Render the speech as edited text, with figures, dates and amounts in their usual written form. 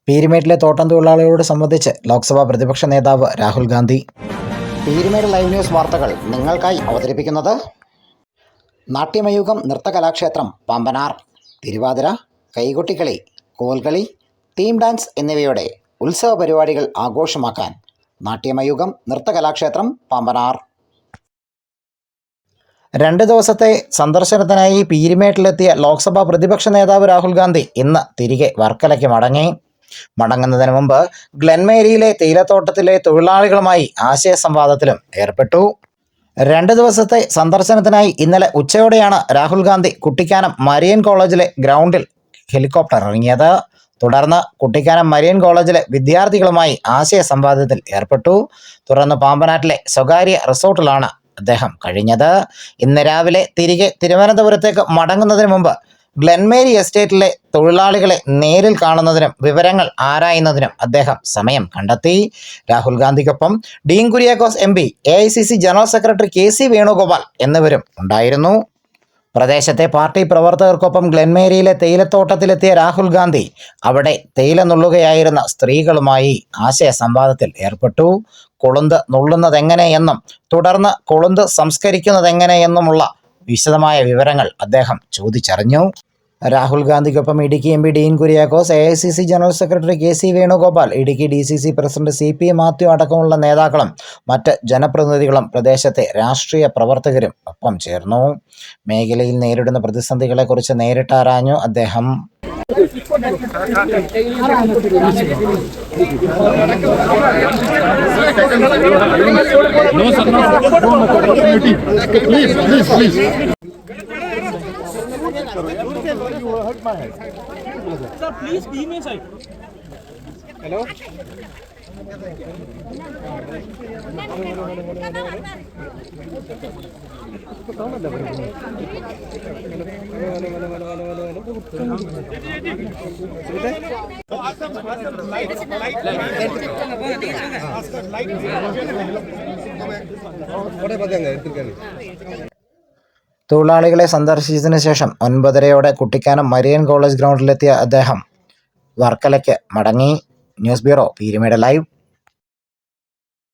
പീരുമേട്ടിലെ തോട്ടം തൊഴിലാളികളോട് സംബന്ധിച്ച് ലോക്സഭാ പ്രതിപക്ഷ നേതാവ് രാഹുൽ ഗാന്ധി. പീരുമേട് ലൈവ് ന്യൂസ് വാർത്തകൾ നിങ്ങൾക്കായി അവതരിപ്പിക്കുന്നത് നാട്യമയൂഖം നൃത്തകലാക്ഷേത്രം പാമ്പനാർ. തിരുവാതിര, കൈകൊട്ടിക്കളി, കോൽകളി, തീം ഡാൻസ് എന്നിവയുടെ ഉത്സവ പരിപാടികൾ ആഘോഷമാക്കാൻ നാട്യമയൂഖം നൃത്തകലാക്ഷേത്രം പാമ്പനാർ. 2 ദിവസത്തെ സന്ദർശനത്തിനായി പീരുമേട്ടിലെത്തിയ ലോക്സഭാ പ്രതിപക്ഷ നേതാവ് രാഹുൽ ഗാന്ധി ഇന്ന് തിരികെ വർക്കലയ്ക്ക് മടങ്ങുന്നതിന് മുമ്പ് ഗ്ലെൻമേരിയിലെ തേയിലത്തോട്ടത്തിലെ തൊഴിലാളികളുമായി ആശയസംവാദത്തിലും ഏർപ്പെട്ടു. 2 ദിവസത്തെ സന്ദർശനത്തിനായി ഇന്നലെ ഉച്ചയോടെയാണ് രാഹുൽ ഗാന്ധി കുട്ടിക്കാനം മരിയൻ കോളേജിലെ ഗ്രൗണ്ടിൽ ഹെലികോപ്റ്റർ ഇറങ്ങിയത്. തുടർന്ന് കുട്ടിക്കാനം മരിയൻ കോളേജിലെ വിദ്യാർത്ഥികളുമായി ആശയസംവാദത്തിൽ ഏർപ്പെട്ടു. തുടർന്ന് പാമ്പനാട്ടിലെ സ്വകാര്യ റിസോർട്ടിലാണ് അദ്ദേഹം കഴിഞ്ഞത്. ഇന്ന് രാവിലെ തിരികെ തിരുവനന്തപുരത്തേക്ക് മടങ്ങുന്നതിന് മുമ്പ് ഗ്ലെൻമേരി എസ്റ്റേറ്റിലെ തൊഴിലാളികളെ നേരിൽ കാണുന്നതിനും വിവരങ്ങൾ ആരായുന്നതിനും അദ്ദേഹം സമയം കണ്ടെത്തി. രാഹുൽ ഗാന്ധിക്കൊപ്പം Dean Kuriakose MP, AICC general secretary KC Venugopal എന്നിവരും ഉണ്ടായിരുന്നു. പ്രദേശത്തെ പാർട്ടി പ്രവർത്തകർക്കൊപ്പം ഗ്ലെൻമേരിയിലെ തേയിലത്തോട്ടത്തിലെത്തിയ രാഹുൽ ഗാന്ധി അവിടെ തേയില നുള്ളുകയായിരുന്ന സ്ത്രീകളുമായി ആശയസംവാദത്തിൽ ഏർപ്പെട്ടു. കൊളുന്ത് നുള്ളുന്നതെങ്ങനെയെന്നും തുടർന്ന് കൊളുന്ത് സംസ്കരിക്കുന്നതെങ്ങനെയെന്നുമുള്ള വിശദമായ വിവരങ്ങൾ അദ്ദേഹം ചോദിച്ചറിഞ്ഞു. രാഹുൽ ഗാന്ധിക്കൊപ്പം Idukki MP Dean Kuriakose, AICC general secretary KC Venugopal, Idukki DCC president CP Mathew അടക്കമുള്ള നേതാക്കളും മറ്റ് ജനപ്രതിനിധികളും പ്രദേശത്തെ രാഷ്ട്രീയ പ്രവർത്തകരും ഒപ്പം ചേർന്നു. മേഖലയിൽ നേരിടുന്ന പ്രതിസന്ധികളെക്കുറിച്ച് നേരിട്ടാരാഞ്ഞു അദ്ദേഹം. Sir, please be me side. Hello. തൊഴിലാളികളെ സന്ദർശിച്ചതിന് ശേഷം 9:30 കുട്ടിക്കാനം മരിയൻ കോളേജ് ഗ്രൗണ്ടിലെത്തിയ അദ്ദേഹം വർക്കലയ്ക്ക് മടങ്ങി. News bureau, Peermade live.